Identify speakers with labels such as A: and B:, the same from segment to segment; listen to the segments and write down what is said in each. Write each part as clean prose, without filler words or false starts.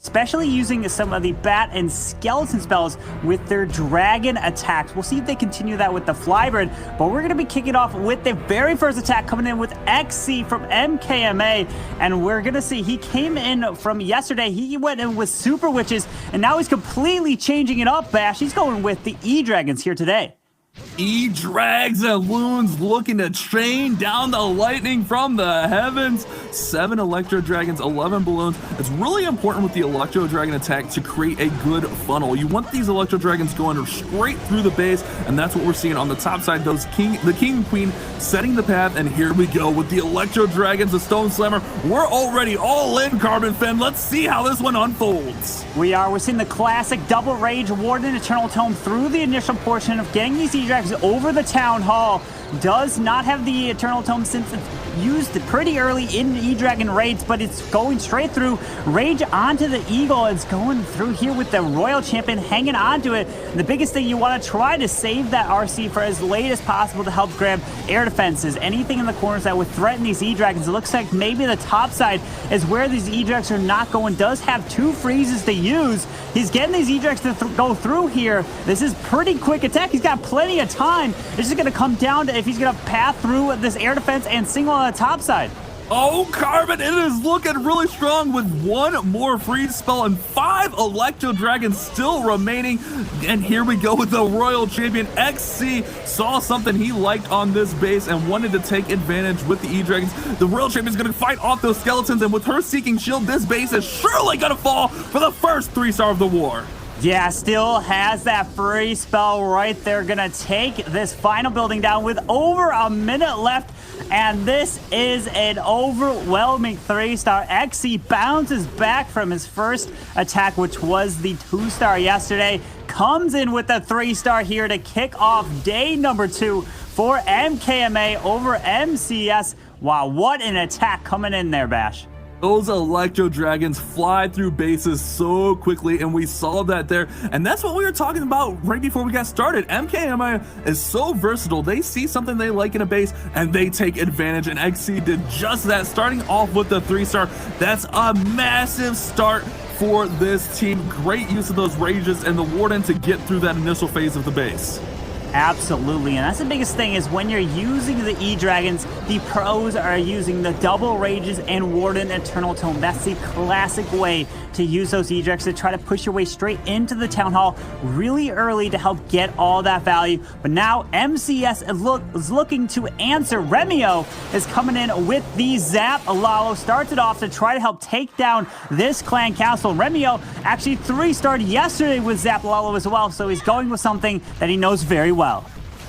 A: especially using some of the bat and skeleton spells with their dragon attacks. We'll see if they continue that with the Flybird, but we're going to be kicking off with the very first attack coming in with XC from M.K.M.A, and we're going to see he came in from yesterday. He went in with Super Witches, and now he's completely changing it up, Bash. He's going with the E-Dragons here today.
B: E-Drags and Loons looking to train down the lightning from the heavens. 7 Electro Dragons, 11 Balloons. It's really important with the Electro Dragon attack to create a good funnel. You want these Electro Dragons going straight through the base, and that's what we're seeing on the top side. Those the King and Queen setting the path, and here we go with the Electro Dragons, the Stone Slammer. We're already all in, Carbon Fen. Let's see how this one unfolds.
A: We're seeing the classic double rage Warden Eternal Tome through the initial portion of getting these E-Dragons over the Town Hall. Does not have the Eternal Tome since it's used pretty early in E-Dragon raids, but it's going straight through. Rage onto the Eagle. It's going through here with the Royal Champion hanging onto it. And the biggest thing, you want to try to save that RC for as late as possible to help grab air defenses. Anything in the corners that would threaten these E-Dragons. It looks like maybe the top side is where these E-Dragons are not going. Does have 2 freezes to use. He's getting these E-Dragons to go through here. This is pretty quick attack. He's got plenty of time. It's just going to come down to if he's going to path through this air defense and single on the top side.
B: Oh, Carbon, it is looking really strong with 1 more freeze spell and 5 Electro Dragons still remaining. And here we go with the Royal Champion. XC saw something he liked on this base and wanted to take advantage with the E-Dragons. The Royal Champion is going to fight off those skeletons, and with her Seeking Shield, this base is surely going to fall for the first 3-star of the war.
A: Yeah, still has that free spell right there. Gonna take this final building down with over a minute left. And this is an overwhelming 3-star. XC bounces back from his first attack, which was the 2-star yesterday. Comes in with a 3-star here to kick off day number 2 for M.K.M.A over MCES. Wow, what an attack coming in there, Bash.
B: Those Electro Dragons fly through bases so quickly, and we saw that there. And that's what we were talking about right before we got started. M.K.M.A is so versatile. They see something they like in a base, and they take advantage. And XC did just that, starting off with the 3-star. That's a massive start for this team. Great use of those rages and the Warden to get through that initial phase of the base.
A: Absolutely, and that's the biggest thing is when you're using the E-Dragons, the pros are using the double rages and Warden Eternal Tome. That's the classic way to use those E-Dragons to try to push your way straight into the Town Hall really early to help get all that value. But now MCES is looking to answer. Romeo is coming in with the Zap. Lalo starts it off to try to help take down this clan castle. Romeo actually 3-starred yesterday with Zap Lalo as well, so he's going with something that he knows very well.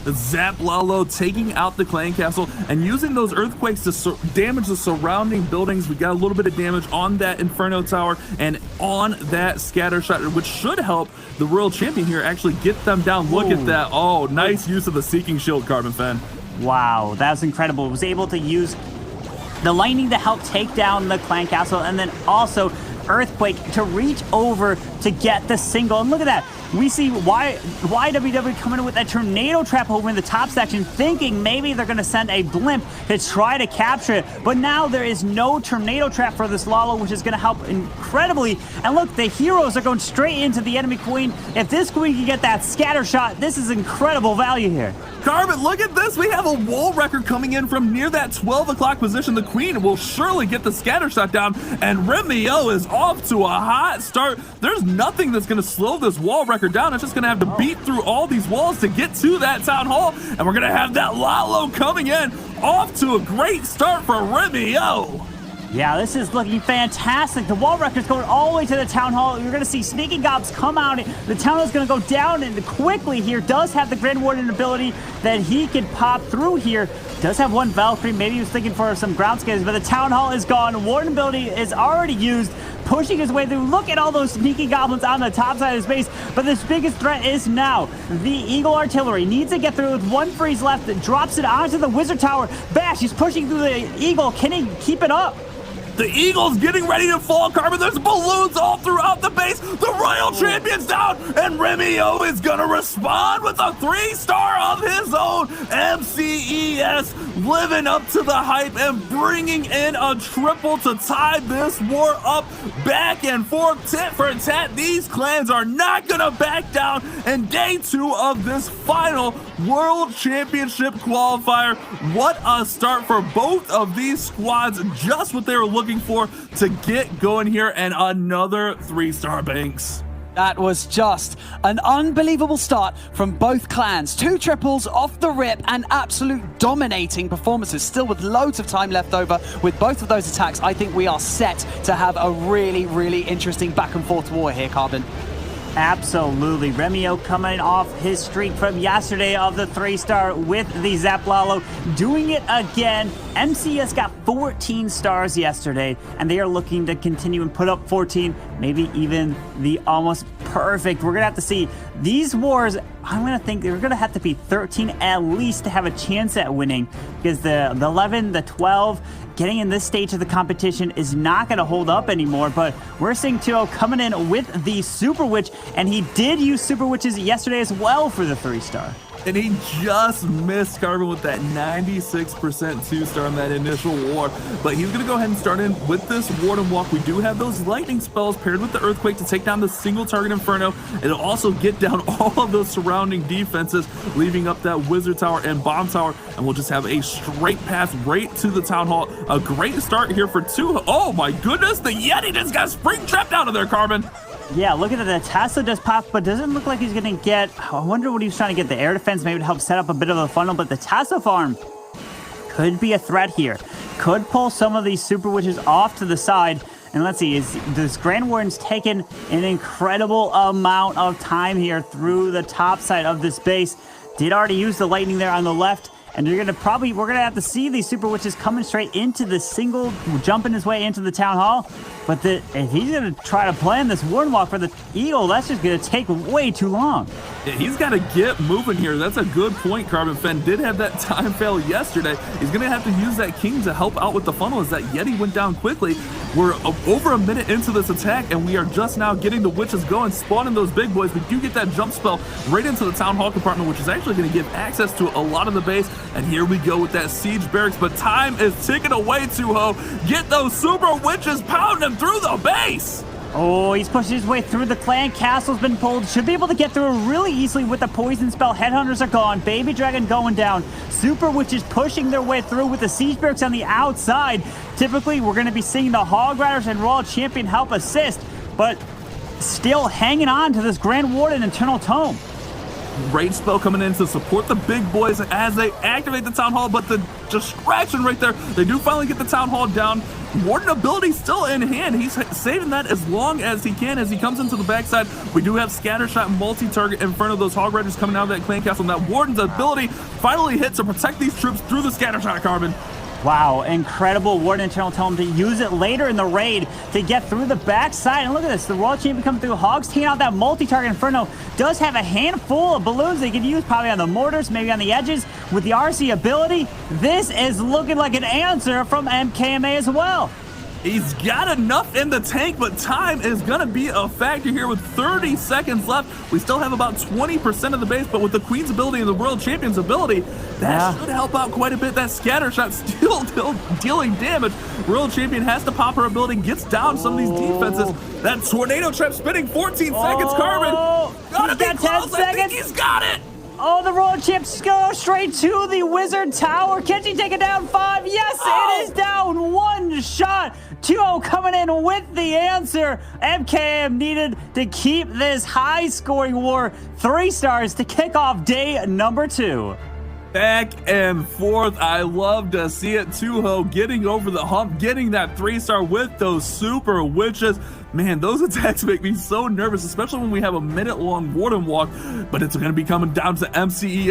B: The Zap Lalo taking out the clan castle and using those earthquakes to damage the surrounding buildings. We got a little bit of damage on that Inferno Tower and on that scatter shot, which should help the Royal Champion here actually get them down. Look at that. Oh, nice use of the Seeking Shield, Carbon Fen.
A: Wow, that was incredible. It was able to use the lightning to help take down the clan castle, and then also Earthquake to reach over to get the single. And look at that. We see YWW coming in with a tornado trap over in the top section, thinking maybe they're going to send a blimp to try to capture it. But now there is no tornado trap for this Lalo, which is going to help incredibly. And look, the heroes are going straight into the enemy queen. If this queen can get that scatter shot, this is incredible value here.
B: Carbon, look at this. We have a wall record coming in from near that 12 o'clock position. The queen will surely get the scatter shot down, and Romeo is off to a hot start. There's nothing that's going to slow this wall record down. It's just going to have to beat through all these walls to get to that Town Hall, and we're going to have that Lalo coming in. Off to a great start for Romeo.
A: Yeah, this is looking fantastic. The wall record's going all the way to the Town Hall. You're going to see Sneaky Gobs come out. The Town Hall is going to go down and quickly here. Does have the Grand Warden ability that he can pop through here. Does have 1 Valkyrie. Maybe he was thinking for some ground skates, but the Town Hall is gone. Warden ability is already used, pushing his way through. Look at all those sneaky goblins on the top side of his base. But this biggest threat is now the Eagle Artillery. Needs to get through with 1 freeze left. That drops it onto the Wizard Tower. Bash, he's pushing through the Eagle. Can he keep it up?
B: The Eagle's getting ready to fall, Carbon. There's balloons all throughout the base. base. The Royal Champion's down, and Romeo is gonna respond with a 3-star of his own. MCES living up to the hype and bringing in a triple to tie this war up. Back and forth, tit for tat. These clans are not gonna back down in day 2 of this final World Championship qualifier. What a start for both of these squads. Just what they were looking for to get going here, and another 3-star Banks.
C: That was just an unbelievable start from both clans. 2 triples off the rip and absolute dominating performances. Still with loads of time left over with both of those attacks, I think we are set to have a really, really interesting back and forth war here, Carbon.
A: Absolutely. Romeo coming off his streak from yesterday of the 3-star with the Zap Lalo, doing it again. MCES got 14 stars yesterday, and they are looking to continue and put up 14, maybe even the almost perfect. We're going to have to see these wars. I'm going to think they're going to have to be 13 at least to have a chance at winning, because the 11, the 12, getting in this stage of the competition is not going to hold up anymore. But we're seeing 2-0 coming in with the Super Witch, and he did use Super Witches yesterday as well for the 3-star.
B: And he just missed Carbon with that 96% 2-star in that initial war. But he's going to go ahead and start in with this Warden Walk. We do have those lightning spells paired with the Earthquake to take down the single target Inferno. It'll also get down all of those surrounding defenses, leaving up that Wizard Tower and Bomb Tower. And we'll just have a straight path right to the Town Hall. A great start here for 2. Oh my goodness, the Yeti just got spring trapped out of there, Carbon.
A: Yeah, look at that. The Tesla does pop, but doesn't look like he's going to get... I wonder what he was trying to get. The air defense maybe to help set up a bit of a funnel, but the Tesla farm could be a threat here. Could pull some of these Super Witches off to the side. And let's see, this Grand Warden's taken an incredible amount of time here through the top side of this base. Did already use the lightning there on the left. And we're gonna have to see these Super Witches coming straight into the single, jumping his way into the Town Hall. But if he's gonna try to plan this Warden Walk for the Eagle, that's just gonna take way too long.
B: Yeah, he's got to get moving here. That's a good point, Carbon. Fen did have that time fail yesterday. He's going to have to use that King to help out with the funnel as that Yeti went down quickly. We're over a minute into this attack, and we are just now getting the Witches going, spawning those big boys. We do get that jump spell right into the Town Hall compartment, which is actually going to give access to a lot of the base. And here we go with that Siege Barracks, but time is ticking away, 2-0. Get those Super Witches pounding them through the base.
A: Oh, he's pushing his way through the clan. Castle's been pulled. Should be able to get through really easily with the poison spell. Headhunters are gone. Baby Dragon going down. Super Witches pushing their way through with the Siege Barracks on the outside. Typically, we're going to be seeing the Hog Riders and Royal Champion help assist, but still hanging on to this Grand Warden Eternal Tome.
B: Rage spell coming in to support the big boys as they activate the Town Hall, but the distraction right there. They do finally get the Town Hall down. Warden ability still in hand. He's saving that as long as he can as he comes into the backside. We do have Scatter Shot, multi-target in front of those Hog Riders coming out of that Clan Castle. And that Warden's ability finally hit to protect these troops through the Scatter Shot, Carbon.
A: Wow, incredible Warden Eternal Tome to use it later in the raid to get through the backside. And look at this, the Royal Champion coming through. Hogs taking out that multi-target Inferno. Does have a handful of balloons they can use probably on the mortars, maybe on the edges. With the RC ability, this is looking like an answer from M.K.M.A as well.
B: He's got enough in the tank, but time is going to be a factor here with 30 seconds left. We still have about 20% of the base, but with the Queen's ability and the World Champion's ability, that should help out quite a bit. That Scatter Shot still dealing damage. World Champion has to pop her ability, gets down some of these defenses. That Tornado Trap spinning 14 seconds, Carbon. Gotta be close. I think he's got it.
A: Oh, the Royal Champs go straight to the Wizard Tower. Can she take it down 5? Yes, it is down 1 shot. 2-0 coming in with the answer. M.K.M. needed to keep this high-scoring war. 3 stars to kick off day number 2.
B: Back and forth. I love to see it. 2-0 getting over the hump, getting that 3-star with those Super Witches. Man, those attacks make me so nervous, especially when we have a minute-long Warden Walk, but it's going to be coming down to MCES.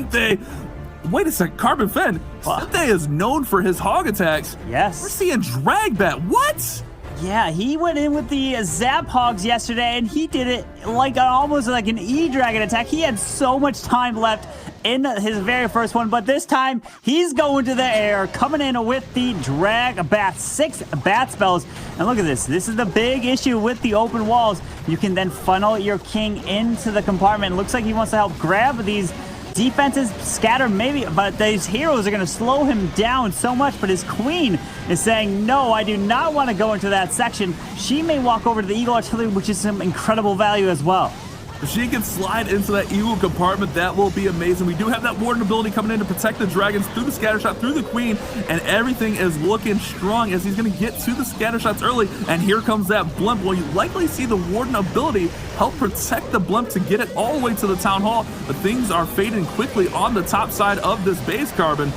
B: Synthé. Wait a sec, Carbon Fen. Synthé is known for his hog attacks.
A: Yes.
B: We're seeing Dragbat. What?
A: Yeah, he went in with the Zap Hogs yesterday, and he did it like almost like an E-Dragon attack. He had so much time left in his very first one, but this time he's going to the air, coming in with the drag bat, 6 bat spells. And look at this. This is the big issue with the open walls. You can then funnel your king into the compartment. Looks like he wants to help grab these defenses, scatter maybe, but these heroes are going to slow him down so much. But his queen is saying, no, I do not want to go into that section. She may walk over to the Eagle Artillery, which is some incredible value as well.
B: If she can slide into that Eagle compartment, that will be amazing. We do have that Warden ability coming in to protect the dragons through the scatter shot, through the queen, and everything is looking strong as he's going to get to the scatter shots early. And here comes that blimp. Well, you likely see the Warden ability help protect the blimp to get it all the way to the town hall, but things are fading quickly on the top side of this base, Carbon.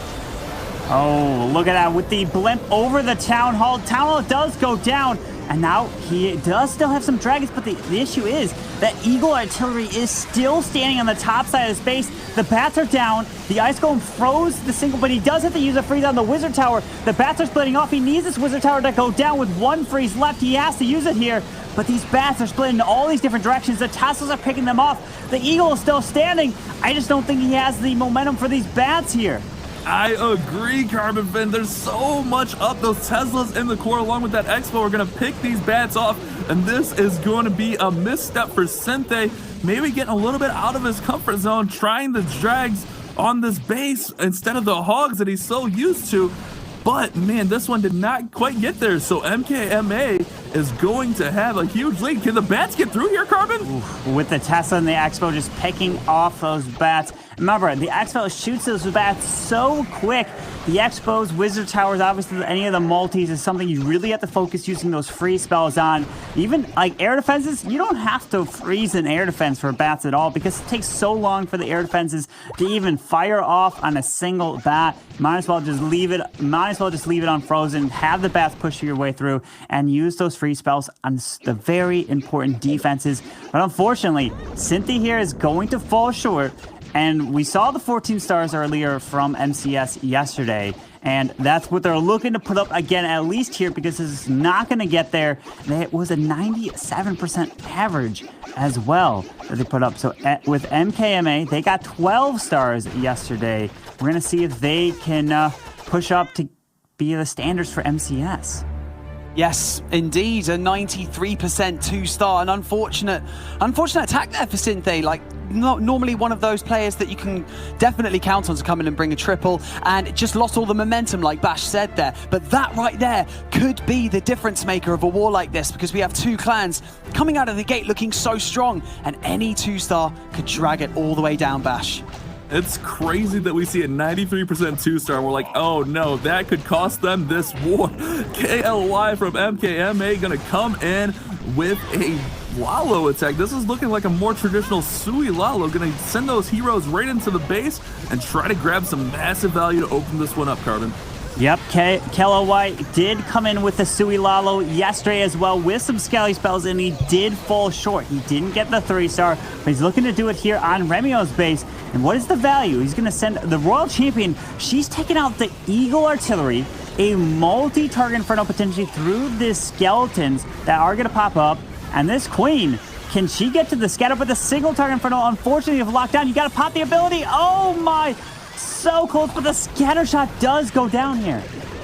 A: Oh, look at that with the blimp over the town hall. Town hall does go down. And now he does still have some dragons, but the issue is that Eagle Artillery is still standing on the top side of the space. The bats are down. The Ice Golem froze the single, but he does have to use a freeze on the Wizard Tower. The bats are splitting off. He needs this Wizard Tower to go down with 1 freeze left. He has to use it here, but these bats are splitting in all these different directions. The tassels are picking them off. The Eagle is still standing. I just don't think he has the momentum for these bats here.
B: I agree, Carbon Fin. There's so much up. Those Teslas in the core along with that Expo are going to pick these bats off, and this is going to be a misstep for Sente. Maybe getting a little bit out of his comfort zone, trying the drags on this base instead of the hogs that he's so used to. But, man, this one did not quite get there, so M.K.M.A. is going to have a huge lead. Can the bats get through here, Carbon?
A: Oof, with the Tesla and the Expo just picking off those bats. Remember, the Expo shoots those bats so quick. The Expo's Wizard Towers, obviously any of the multis is something you really have to focus using those freeze spells on. Even like air defenses, you don't have to freeze an air defense for bats at all because it takes so long for the air defenses to even fire off on a single bat. Might as well just leave it unfrozen, have the bats push your way through, and use those freeze spells on the very important defenses. But unfortunately, Cynthia here is going to fall short. And we saw the 14 stars earlier from MCES yesterday, and that's what they're looking to put up again, at least here, because this is not going to get there. It was a 97% average as well that they put up. So with M.K.M.A, they got 12 stars yesterday. We're going to see if they can push up to be the standards for MCES.
C: Yes, indeed, a 93% 2-star. An unfortunate attack there for Sinthe. Like, not normally one of those players that you can definitely count on to come in and bring a triple, and it just lost all the momentum, like Bash said there. But that right there could be the difference maker of a war like this, because we have 2 clans coming out of the gate looking so strong, and any 2-star could drag it all the way down, Bash.
B: It's crazy that we see a 93% 2-star and we're like, oh no, that could cost them this war. KLY from M.K.M.A gonna come in with a Lalo attack. This is looking like a more traditional Sui Lalo, gonna send those heroes right into the base and try to grab some massive value to open this one up, Carbon.
A: Yep, KLY did come in with the Sui Lalo yesterday as well with some Skelly spells, and he did fall short. He didn't get the 3-star, but he's looking to do it here on Romeo's base. And what is the value? He's going to send the Royal Champion. She's taking out the Eagle Artillery, a multi-target Inferno potentially through the skeletons that are going to pop up. And this Queen, can she get to the scatter? But the single target Inferno, unfortunately, if locked down, you got to pop the ability. Oh my! So close, but the scatter shot does go down here.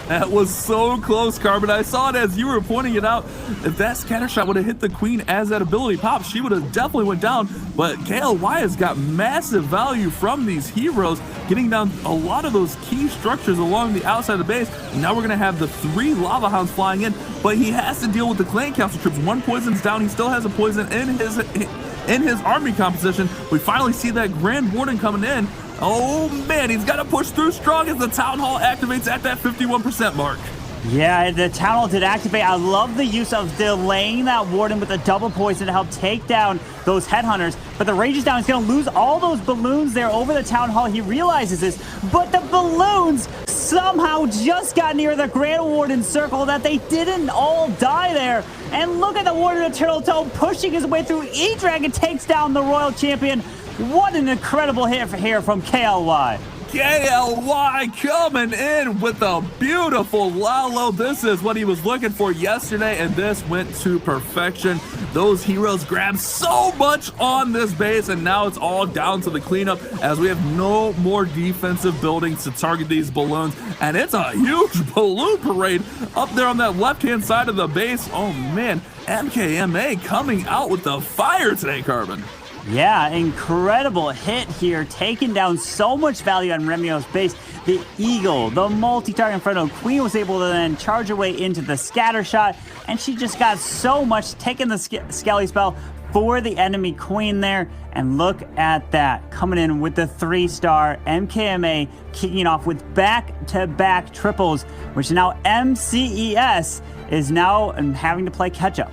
B: That was so close, Carbon. I saw it as you were pointing it out. If that scatter shot would have hit the Queen as that ability popped, she would have definitely went down. But KLY has got massive value from these heroes, getting down a lot of those key structures along the outside of the base. And now we're going to have the 3 Lava Hounds flying in, but he has to deal with the Clan Council troops. 1 poison's down. He still has a poison in his army composition. We finally see that Grand Warden coming in. Oh man, he's got to push through strong as the Town Hall activates at that 51% mark.
A: Yeah, the Town Hall did activate. I love the use of delaying that Warden with a double poison to help take down those Headhunters. But the Rage is down. He's going to lose all those balloons there over the Town Hall. He realizes this. But the balloons somehow just got near the Grand Warden circle, that they didn't all die there. And look at the Warden of Turtle Toe pushing his way through. E-Dragon takes down the Royal Champion. What an incredible hit here from KLY.
B: KLY coming in with a beautiful Lalo. This is what he was looking for yesterday, and this went to perfection. Those heroes grabbed so much on this base, and now it's all down to the cleanup as we have no more defensive buildings to target these balloons. And it's a huge balloon parade up there on that left-hand side of the base. Oh man, M.K.M.A. coming out with the fire today, Carbon.
A: Yeah, incredible hit here, taking down so much value on Romeo's base. The Eagle, the multi-target Inferno Queen was able to then charge her way into the scatter shot, and she just got so much, taking the Skelly spell for the enemy Queen there. And look at that, coming in with the 3-star M.K.M.A. kicking off with back-to-back triples, which now MCES is now having to play catch-up.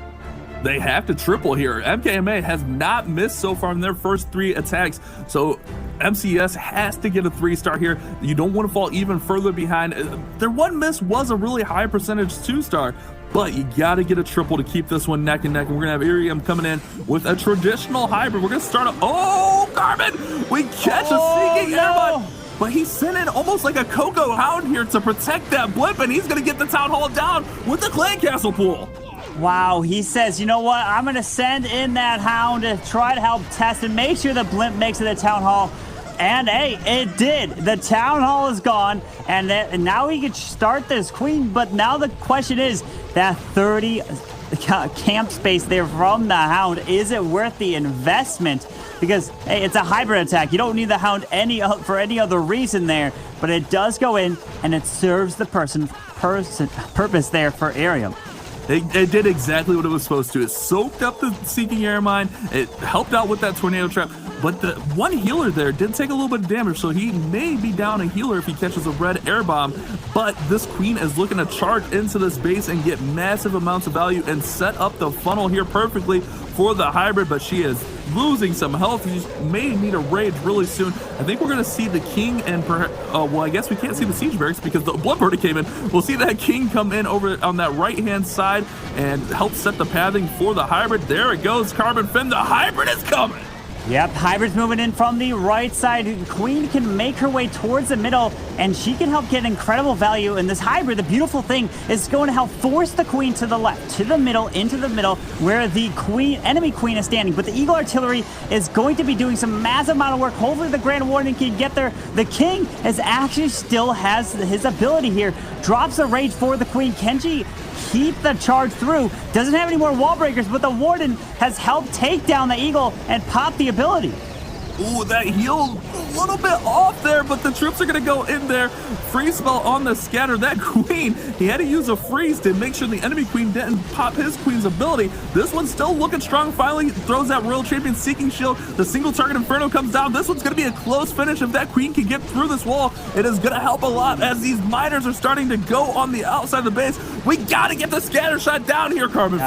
B: They have to triple here. M.K.M.A. has not missed so far in their first 3 attacks, so MCES has to get a 3-star here. You don't want to fall even further behind. Their one miss was a really high percentage 2-star, but you got to get a triple to keep this one neck and neck. And we're going to have Irium coming in with a traditional hybrid. We're going to start oh, Carbon! We catch a Seeking Airman, but he's sent in almost like a Coco Hound here to protect that blip, and he's going to get the Town Hall down with the Clan Castle pool.
A: Wow, he says, you know what, I'm going to send in that Hound to try to help test and make sure the blimp makes it to the Town Hall. And hey, it did. The Town Hall is gone, and now he can start this Queen. But now the question is, that 30 camp space there from the Hound, is it worth the investment? Because hey, it's a hybrid attack. You don't need the Hound for any other reason there, but it does go in, and it serves the purpose there for Irium.
B: It did exactly what it was supposed to. It soaked up the Seeking Air Mine. It helped out with that Tornado Trap. But the one healer there did take a little bit of damage, so he may be down a healer if he catches a red air bomb. But this Queen is looking to charge into this base and get massive amounts of value and set up the funnel here perfectly for the hybrid, but she is losing some health. She may need a rage really soon. I think we're going to see the King and well, I guess we can't see the Siege Barracks because the Blood already came in. We'll see that King come in over on that right-hand side and help set the pathing for the hybrid. There it goes, Carbon Finn. The hybrid is coming.
A: Yep, hybrid's moving in from the right side. Queen can make her way towards the middle, and she can help get incredible value. And this hybrid, the beautiful thing, is going to help force the Queen to the left, to the middle, into the middle, where the enemy Queen is standing. But the Eagle Artillery is going to be doing some massive amount of work. Hopefully the Grand Warden can get there. The King actually still has his ability here. Drops a rage for the Queen. Kenji keep the charge through. Doesn't have any more wall breakers, but the Warden has helped take down the Eagle and pop the ability.
B: Ooh, that heal a little bit off there, but the troops are going to go in there. Freeze spell on the scatter. That Queen, he had to use a freeze to make sure the enemy Queen didn't pop his Queen's ability. This one's still looking strong. Finally throws that Royal Champion Seeking Shield. The single target Inferno comes down. This one's going to be a close finish. If that Queen can get through this wall, it is going to help a lot as these miners are starting to go on the outside of the base. We got to get the scatter shot down here, Carbon.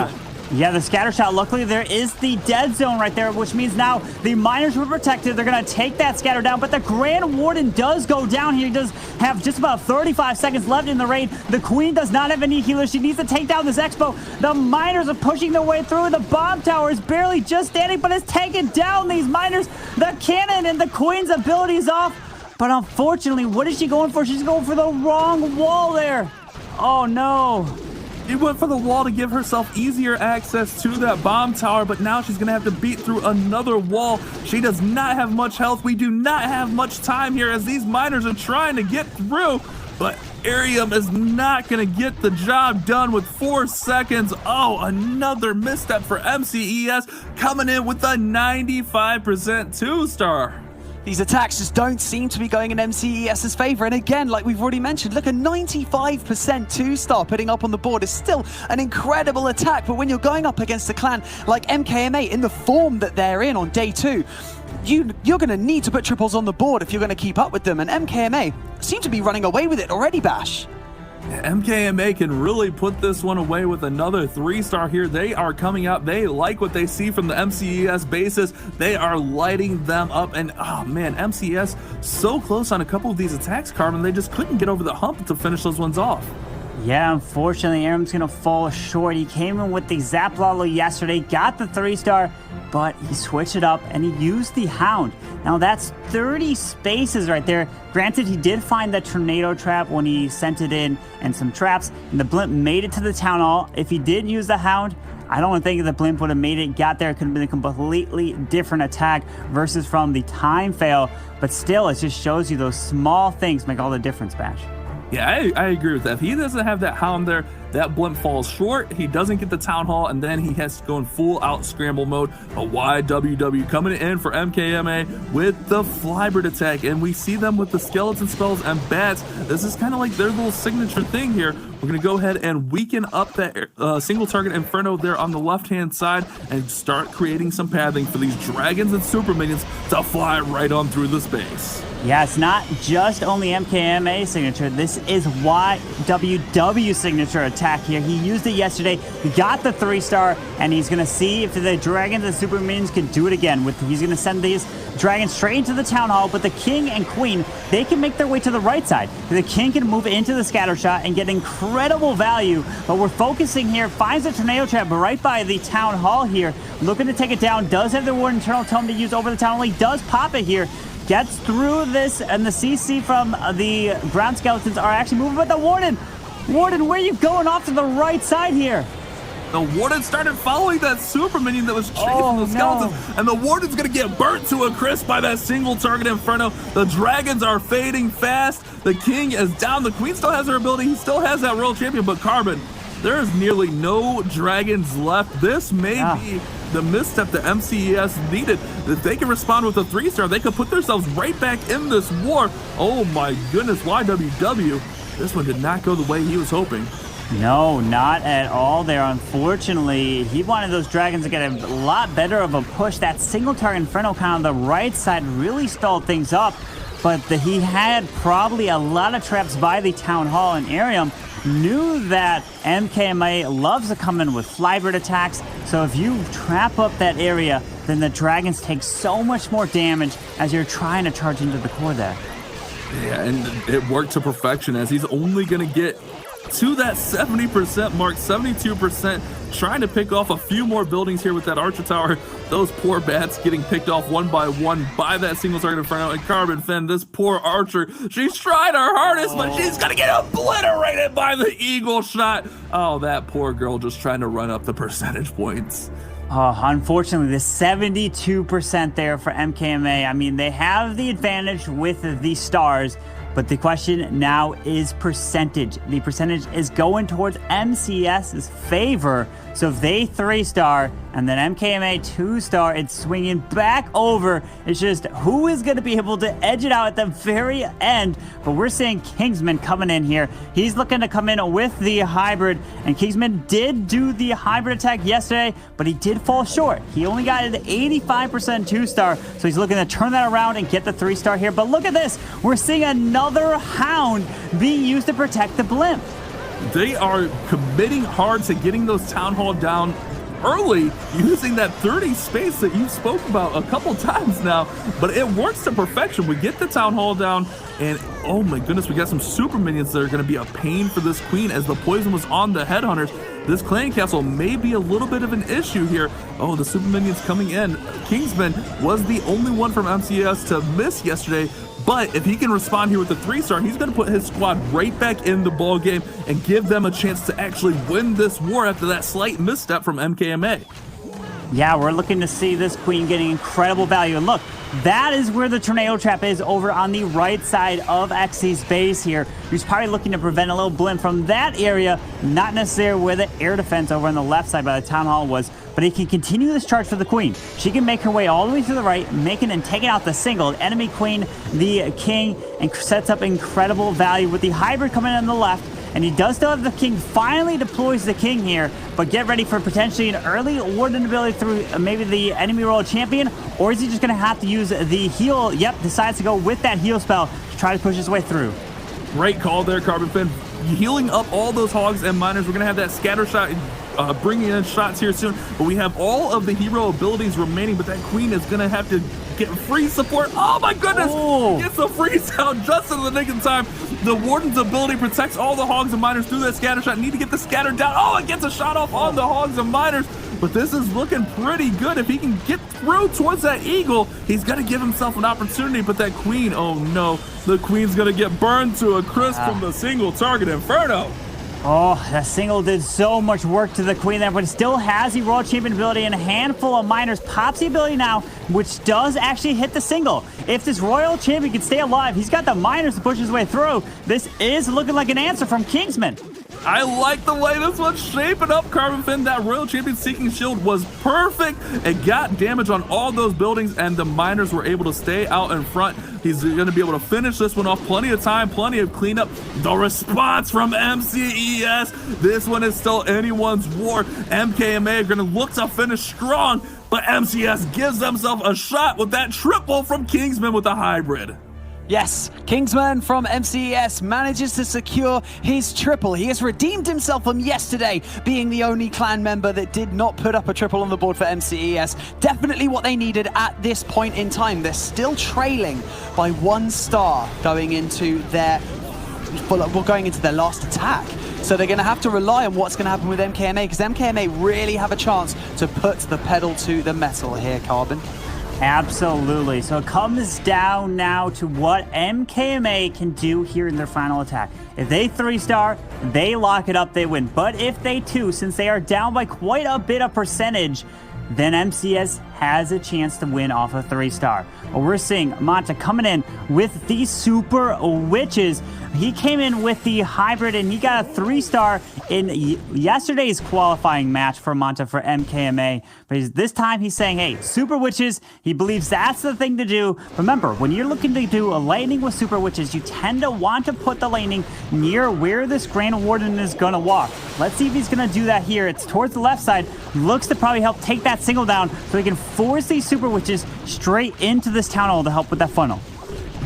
A: Yeah, the scatter shot. Luckily, there is the dead zone right there, which means now the miners were protected. They're going to take that scatter down, but the Grand Warden does go down here. He does have just about 35 seconds left in the raid. The Queen does not have any healers. She needs to take down this Expo. The miners are pushing their way through. The bomb tower is barely just standing, but it's taking down these miners. The cannon and the Queen's ability is off, but unfortunately, what is she going for? She's going for the wrong wall there. Oh, no.
B: She went for the wall to give herself easier access to that bomb tower, but now she's going to have to beat through another wall. She does not have much health. We do not have much time here as these miners are trying to get through, but Irium is not going to get the job done with 4 seconds. Oh, another misstep for MCES, coming in with a 95% 2-star.
C: These attacks just don't seem to be going in MCES's favor. And again, like we've already mentioned, look, a 95% 2-star putting up on the board is still an incredible attack. But when you're going up against a clan like M.K.M.A. in the form that they're in on day 2, you're going to need to put triples on the board if you're going to keep up with them. And M.K.M.A. seem to be running away with it already, Bash.
B: M.K.M.A. can really put this one away with another 3-star here. They are coming out. They like what they see from the MCES bases. They are lighting them up. And, oh, man, MCES so close on a couple of these attacks, Carbon. They just couldn't get over the hump to finish those ones off.
A: Yeah, unfortunately, Aaron's going to fall short. He came in with the Zap Lalo yesterday, got the 3-star, but he switched it up and he used the Hound. Now, that's 30 spaces right there. Granted, he did find the Tornado Trap when he sent it in and some traps, and the Blimp made it to the Town Hall. If he didn't use the Hound, I don't think the blimp would have made it, got there. It could have been a completely different attack versus from the time fail. But still, it just shows you those small things make all the difference, Bash.
B: Yeah, I agree with that. If he doesn't have that hound there, that blimp falls short. He doesn't get the town hall, and then he has to go in full out scramble mode. A YWW coming in for M.K.M.A. with the Flybird attack, and we see them with the skeleton spells and bats. This is kind of like their little signature thing here. We're going to go ahead and weaken up that single target Inferno there on the left-hand side and start creating some pathing for these dragons and super minions to fly right on through the space.
A: Yeah, it's not just only M.K.M.A. signature. This is YWW signature attack here. He used it yesterday. He got the 3-star, and he's going to see if the dragons and super minions can do it again. He's going to send these dragons straight into the town hall, but the king and queen, they can make their way to the right side. The king can move into the scatter shot and get incredible value, but we're focusing here. Finds a tornado trap right by the town hall here. Looking to take it down. Does have the Warden Eternal Tome to use over the town hall. He does pop it here. Gets through this, and the CC from the ground skeletons are actually moving, but the Warden, where are you going off to the right side here?
B: The Warden started following that super minion that was chasing the skeletons, and the Warden's gonna get burnt to a crisp by that single target Inferno. The dragons are fading fast. The king is down. The queen still has her ability. He still has that Royal Champion, but Carbon, there is nearly no dragons left. This may be the misstep that MCES needed. If they can respond with a 3-star, they could put themselves right back in this war. Oh my goodness, YWW. This one did not go the way he was hoping.
A: No, not at all there. Unfortunately, he wanted those dragons to get a lot better of a push. That single target Inferno kind of on the right side really stalled things up, but he had probably a lot of traps by the town hall, and Arium knew that M.K.M.A. loves to come in with Flybird attacks, so if you trap up that area, then the dragons take so much more damage as you're trying to charge into the core there.
B: Yeah, and it worked to perfection, as he's only going to get to that 70% mark, 72%, trying to pick off a few more buildings here with that Archer Tower. Those poor bats getting picked off one by one by that single target Inferno. And Carbon Finn, this poor Archer, she's tried her hardest, but she's gonna get obliterated by the eagle shot. Oh, that poor girl just trying to run up the percentage points.
A: Unfortunately, the 72% there for M.K.M.A. I mean, they have the advantage with the stars, but the question now is percentage. The percentage is going towards MCES's favor. So if they 3-star and then M.K.M.A. 2-star, it's swinging back over. It's just who is going to be able to edge it out at the very end. But we're seeing Kingsman coming in here. He's looking to come in with the hybrid, and Kingsman did do the hybrid attack yesterday, but he did fall short. He only got an 85% 2-star, so he's looking to turn that around and get the 3-star here. But look at this. We're seeing another hound being used to protect the blimp.
B: They are committing hard to getting those town hall down early, using that 30 space that you spoke about a couple times now, but it works to perfection. We get the town hall down, and oh my goodness, we got some super minions that are going to be a pain for this queen, as the poison was on the headhunters. This clan castle may be a little bit of an issue here. Oh, the super minions coming in. Kingsman was the only one from MCES to miss yesterday, but if he can respond here with the 3-star, he's going to put his squad right back in the ball game and give them a chance to actually win this war after that slight misstep from M.K.M.A.
A: Yeah, we're looking to see this queen getting incredible value. And look, that is where the tornado trap is, over on the right side of XC's base here. He's probably looking to prevent a little blimp from that area, not necessarily where the air defense over on the left side by the town hall was, but he can continue this charge for the queen. She can make her way all the way to the right, making and taking out the single enemy queen, the king, and sets up incredible value with the hybrid coming in on the left. And he does still have the king. Finally deploys the king here, but get ready for potentially an early warden ability through maybe the enemy royal champion, or is he just going to have to use the heal? Yep, decides to go with that heal spell to try to push his way through.
B: Great call there, Carbon Finn. Healing up all those hogs and miners. We're going to have that scatter shot bringing in shots here soon, but we have all of the hero abilities remaining, but that queen is going to have to get free support. Oh my goodness!
A: Oh.
B: Gets the freeze out just in the nick of time. The warden's ability protects all the hogs and miners through that scatter shot. Need to get the scatter down. Oh, it gets a shot off on the hogs and miners, but this is looking pretty good. If he can get through towards that eagle, he's going to give himself an opportunity, but that queen, oh no, the queen's going to get burned to a crisp from the single target Inferno.
A: Oh, that single did so much work to the queen there, but it still has the Royal Champion ability and a handful of minors. Pops the ability now, which does actually hit the single. If this Royal Champion can stay alive, he's got the minors to push his way through. This is looking like an answer from Kingsman.
B: I like the way this one's shaping up, Carbon Fin. That Royal Champion Seeking Shield was perfect. It got damage on all those buildings, and the miners were able to stay out in front. He's going to be able to finish this one off. Plenty of time, plenty of cleanup. The response from MCES. This one is still anyone's war. M.K.M.A. are going to look to finish strong, but MCES gives themselves a shot with that triple from Kingsman with the hybrid.
C: Yes, Kingsman from MCES manages to secure his triple. He has redeemed himself from yesterday, being the only clan member that did not put up a triple on the board for MCES. Definitely what they needed at this point in time. They're still trailing by 1 star going into their last attack. So they're going to have to rely on what's going to happen with M.K.M.A. because M.K.M.A. really have a chance to put the pedal to the metal here, Carbon.
A: Absolutely. So it comes down now to what M.K.M.A. can do here in their final attack. If they 3-star, they lock it up, they win. But if they 2, since they are down by quite a bit of percentage, then MCES has a chance to win off a 3-star. Well, we're seeing Manta coming in with the Super Witches. He came in with the hybrid and he got a 3-star in yesterday's qualifying match for Manta for M.K.M.A. But this time he's saying, hey, Super Witches, he believes that's the thing to do. Remember, when you're looking to do a laning with Super Witches, you tend to want to put the laning near where this Grand Warden is going to walk. Let's see if he's going to do that here. It's towards the left side. Looks to probably help take that single down so he can force these Super Witches straight into this town hall to help with that funnel.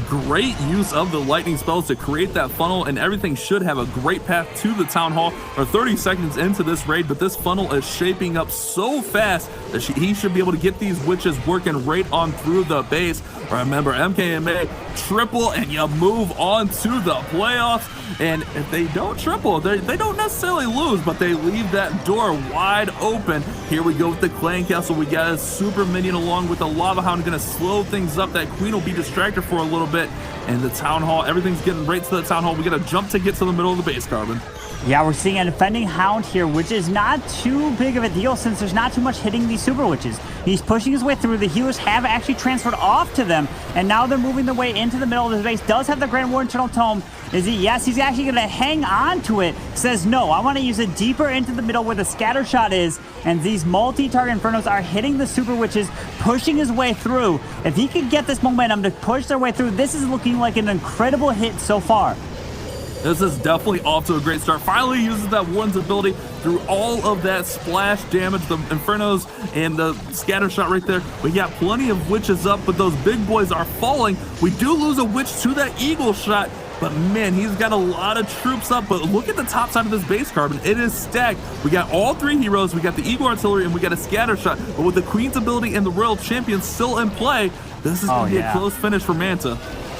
B: Great use of the lightning spells to create that funnel, and everything should have a great path to the town hall. We're 30 seconds into this raid, but this funnel is shaping up so fast that he should be able to get these witches working right on through the base. Remember, M.K.M.A. triple and you move on to the playoffs. And if they don't triple, they don't necessarily lose, but they leave that door wide open. Here we go with the Clan Castle. We got a super minion along with the Lava Hound, going to slow things up. That queen will be distracted for a little bit. And the town hall, everything's getting right to the town hall. We got to jump to get to the middle of the base, Carbon.
A: Yeah, we're seeing a defending Hound here, which is not too big of a deal since there's not too much hitting these Super Witches. He's pushing his way through. The healers have actually transferred off to them, and now they're moving their way into the middle of the base. Does have the Grand Warden Eternal Tome. Is he? Yes, he's actually going to hang on to it. Says, no, I want to use it deeper into the middle where the scatter shot is, and these multi-target Infernos are hitting the Super Witches, pushing his way through. If he could get this momentum to push their way through, this is looking like an incredible hit so far.
B: This is definitely off to a great start. Finally uses that Warden's ability through all of that splash damage, the Infernos and the scatter shot right there. We got plenty of witches up, but those big boys are falling. We do lose a witch to that eagle shot, but man, he's got a lot of troops up. But look at the top side of this base, Carbon. It is stacked. We got all 3 heroes. We got the eagle artillery and we got a scatter shot. But with the Queen's ability and the Royal Champion still in play, this is going to be a close finish for Manta.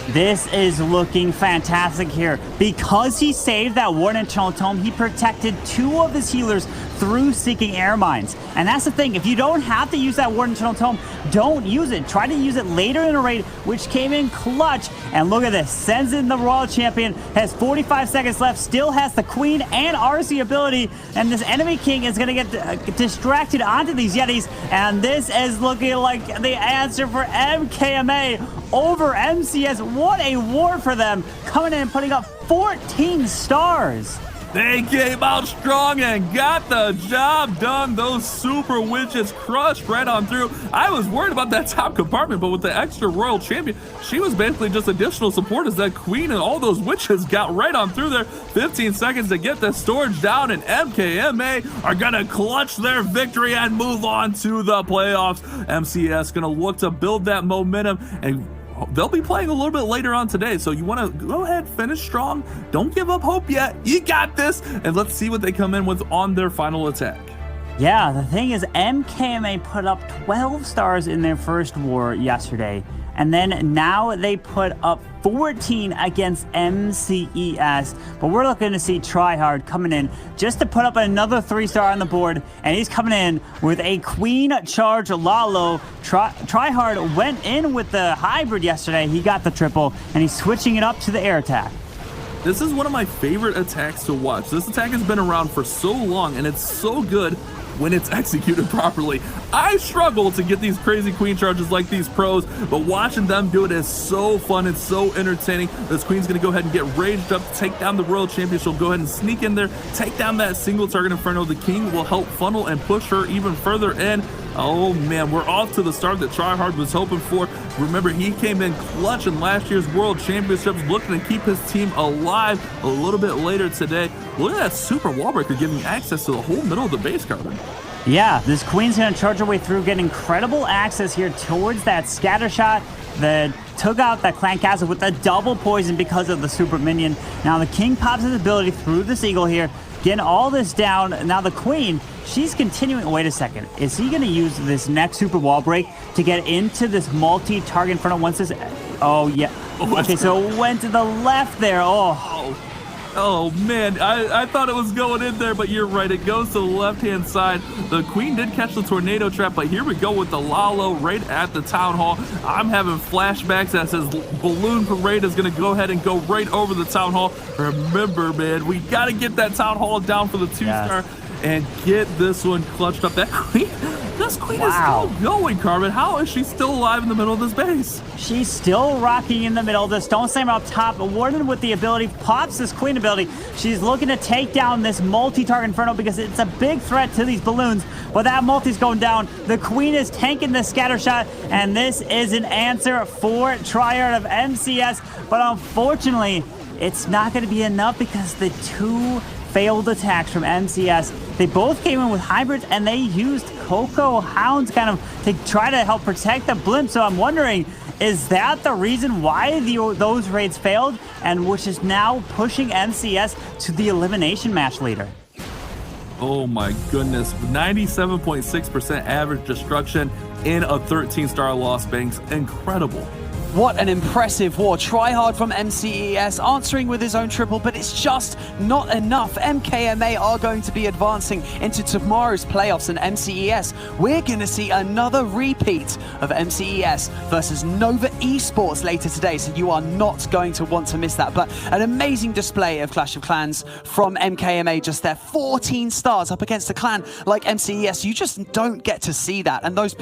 A: This is looking fantastic here. Because he saved that Warden Eternal Tome, he protected 2 of his healers through Seeking Air Mines. And that's the thing. If you don't have to use that Warden Eternal Tome, don't use it. Try to use it later in a raid, which came in clutch. And look at this. Sends in the Royal Champion. Has 45 seconds left. Still has the Queen and RC ability. And this enemy king is going to get distracted onto these Yetis. And this is looking like the answer for M.K.M.A. over MCES. What a war for them, coming in and putting up 14 stars.
B: They came out strong and got the job done. Those Super Witches crushed right on through. I was worried about that top compartment, but with the extra Royal Champion, she was basically just additional support as that Queen and all those Witches got right on through there. 15 seconds to get the storage down, and M.K.M.A. are going to clutch their victory and move on to the playoffs. MCES going to look to build that momentum, and they'll be playing a little bit later on today, so you want to go ahead, finish strong. Don't give up hope yet. You got this. And let's see what they come in with on their final attack.
A: Yeah, the thing is, M.K.M.A. put up 12 stars in their first war yesterday, and then now they put up 14 against MCES. But we're looking to see Tryhard coming in just to put up another 3-star on the board, and he's coming in with a Queen Charge Lalo. Tryhard went in with the hybrid yesterday. He got the triple, and he's switching it up to the air attack.
B: This is one of my favorite attacks to watch. This attack has been around for so long, and it's so good when it's executed properly. I struggle to get these crazy queen charges like these pros, but watching them do it is so fun. It's so entertaining. This queen's gonna go ahead and get raged up to take down the world champion. She'll go ahead and sneak in there, take down that single target inferno. The king will help funnel and push her even further in. Oh man, we're off to the start that Tryhard was hoping for. Remember, he came in clutch in last year's World Championships, looking to keep his team alive a little bit later today. Look at that super wall breaker giving access to the whole middle of the base, Carbon.
A: Yeah, this queen's going to charge her way through, get incredible access here towards that scatter shot that took out that clan castle with a double poison because of the super minion. Now the king pops his ability through this eagle here, getting all this down. Now the queen, she's continuing. Wait a second. Is he going to use this next super wall break to get into this multi-target inferno once this... Oh, yeah. Okay, so it went to the left there.
B: Oh man, I thought it was going in there, but you're right. It goes to the left-hand side. The queen did catch the tornado trap, but here we go with the Lalo right at the town hall. I'm having flashbacks as his balloon parade is going to go ahead and go right over the town hall. Remember, man, we got to get that town hall down for the 2-star and get this one clutched up. That queen, this queen is still going, Carbon. How is she still alive in the middle of this base?
A: She's still rocking in the middle. The Stone Slammer up top, Warden with the ability, pops this queen ability. She's looking to take down this multi-target inferno because it's a big threat to these balloons. But that multi's going down. The queen is tanking the scatter shot, and this is an answer for Tryhard of MCS. But unfortunately, it's not going to be enough because the two failed attacks from MCS. They both came in with hybrids, and they used Coco Hounds kind of to try to help protect the blimp. So I'm wondering, is that the reason why those raids failed, and which is now pushing MCS to the elimination match leader?
B: Oh my goodness, 97.6% average destruction in a 13-star Lost Banks. Incredible.
C: What an impressive war. Tryhard from MCES answering with his own triple, but it's just not enough. M.K.M.A are going to be advancing into tomorrow's playoffs, and MCES, we're going to see another repeat of MCES versus Nova Esports later today, so you are not going to want to miss that. But an amazing display of Clash of Clans from M.K.M.A just there. 14 stars up against a clan like MCES. You just don't get to see that, and those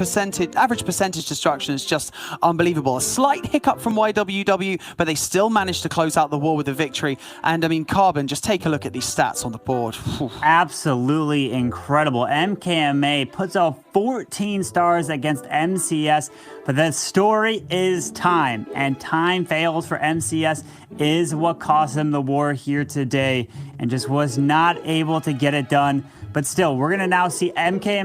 C: average percentage destruction is just unbelievable. A slight hiccup from YWW, but they still managed to close out the war with a victory. And I mean, Carbon, just take a look at these stats on the board.
A: Absolutely incredible. M.K.M.A puts out 14 stars against MCS, but the story is time, and time fails for MCS is what cost them the war here today, and just was not able to get it done. But still, we're going to now see M.K.M.A